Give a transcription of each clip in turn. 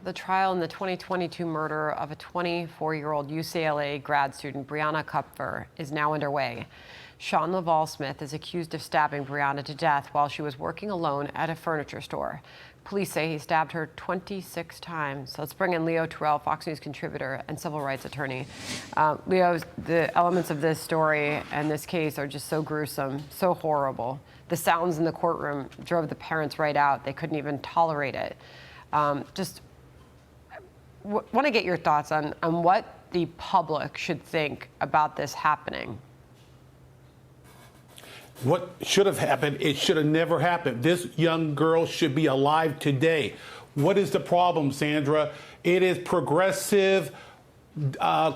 The trial in the 2022 murder of a 24-year-old UCLA grad student, Brianna Kupfer, is now underway. Sean Laval Smith is accused of stabbing Brianna to death while she was working alone at a furniture store. Police say he stabbed her 26 times. Let's bring in Leo Terrell, Fox News contributor and civil rights attorney. Leo, the elements of this story and this case are just so gruesome, so horrible. The sounds in the courtroom drove the parents right out. They couldn't even tolerate it. Want to get your thoughts on what the public should think about this happening. What should have happened, it should have never happened. This young girl should be alive today. What is the problem, Sandra? It is progressive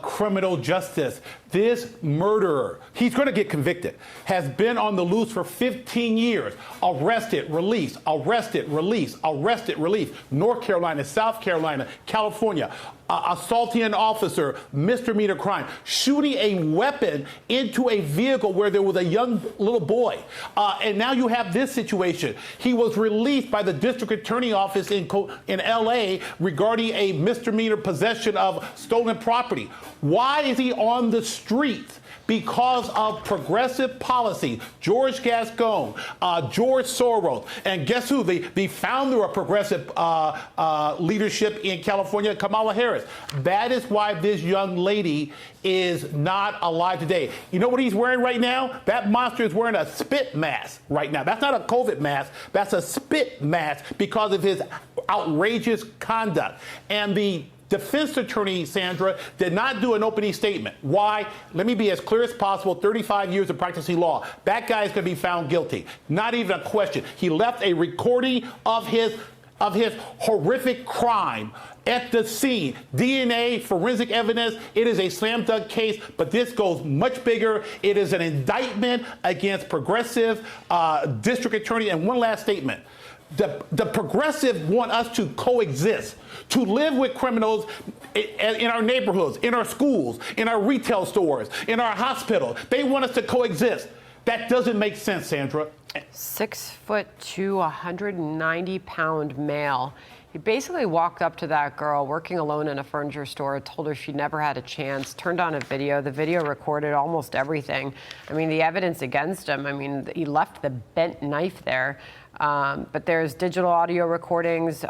criminal justice. This murderer, he's going to get convicted, has been on the loose for 15 years. Arrested, released, arrested, released, arrested, released. North Carolina, South Carolina, California. Assaulting an officer, misdemeanor crime, shooting a weapon into a vehicle where there was a young little boy. And now you have this situation. He was released by the district attorney office in LA regarding a misdemeanor possession of stolen property. Why is he on the streets? Because of progressive policy. George Gascon, George Soros, and guess who? The founder of progressive leadership in California, Kamala Harris. That is why this young lady is not alive today. You know what he's wearing right now? That monster is wearing a spit mask right now. That's not a COVID mask. That's a spit mask because of his outrageous conduct. And the defense attorney, Sandra, did not do an opening statement. Why? Let me be as clear as possible. 35 years of practicing law. That guy is going to be found guilty. Not even a question. He left a recording of his horrific crime at the scene. DNA, forensic evidence, it is a slam dunk case, but this goes much bigger. It is an indictment against progressive district attorney. And one last statement. The progressive want us to coexist, to live with criminals in our neighborhoods, in our schools, in our retail stores, in our hospitals. They want us to coexist. That doesn't make sense, Sandra. 6'2", 190-pound male. He basically walked up to that girl working alone in a furniture store, told her she never had a chance, turned on a video. The video recorded almost everything. I mean, the evidence against him, I mean, he left the bent knife there. But there's digital audio recordings,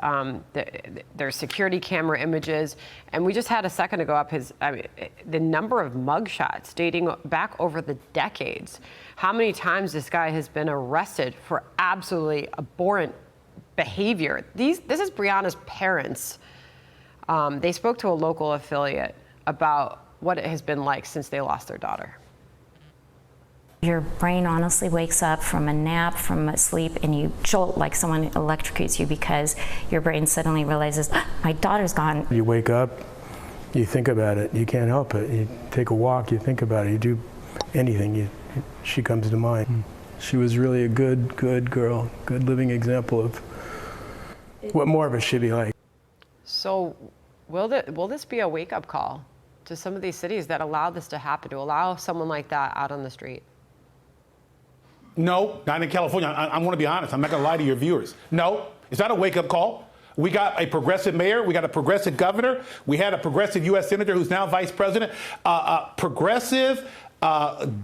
there's security camera images, and we just had a second ago up the number of mugshots dating back over the decades. How many times this guy has been arrested for absolutely abhorrent behavior. This is Brianna's parents. They spoke to a local affiliate about what it has been like since they lost their daughter. Your brain honestly wakes up from a nap, from a sleep, and you jolt like someone electrocutes you because your brain suddenly realizes, my daughter's gone. You wake up, you think about it, you can't help it. You take a walk, you think about it, you do anything, she comes to mind. She was really a good girl, good living example of what more of it should be like. So will this be a wake-up call to some of these cities that allow this to happen, to allow someone like that out on the street? No, not in California. I want to be honest. I'm not going to lie to your viewers. No, it's not a wake-up call. We got a progressive mayor. We got a progressive governor. We had a progressive U.S. senator who's now vice president. Progressive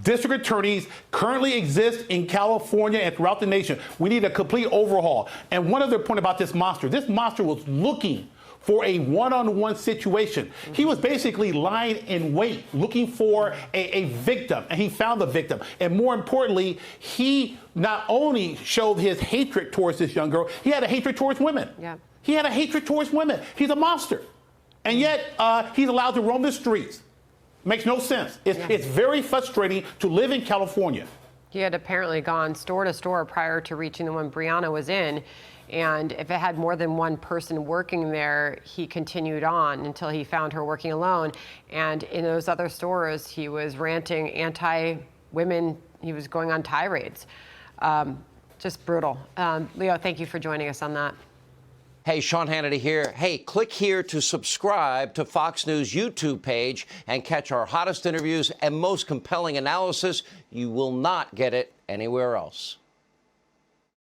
district attorneys currently exist in California and throughout the nation. We need a complete overhaul. And one other point about this monster was looking for a one-on-one situation. He was basically lying in wait, looking for a victim, and he found the victim. And more importantly, he not only showed his hatred towards this young girl, he had a hatred towards women. Yeah. He had a hatred towards women. He's a monster. And yet, he's allowed to roam the streets. Makes no sense. It's very frustrating to live in California. He had apparently gone store to store prior to reaching the one Brianna was in. And if it had more than one person working there, he continued on until he found her working alone. And in those other stores, he was ranting anti-women. He was going on tirades. Just brutal. Leo, thank you for joining us on that. Hey, Sean Hannity here. Hey, click here to subscribe to Fox News YouTube page and catch our hottest interviews and most compelling analysis. You will not get it anywhere else.